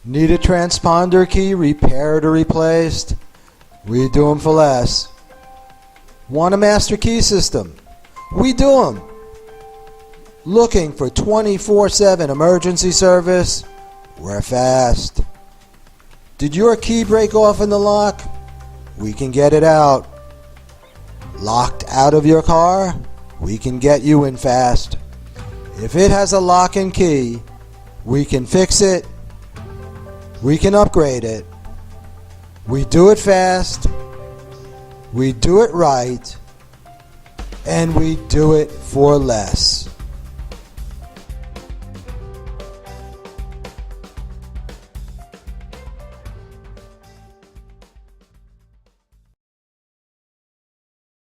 Need a transponder key repaired or replaced? We do them for less. Want a master key system? We do them. Looking for 24/7 emergency service? We're fast. Did your key break off in the lock? We can get it out. Locked out of your car? We can get you in fast. If it has a lock and key, we can fix it. We can upgrade it. We do it fast. We do it right. And we do it for less.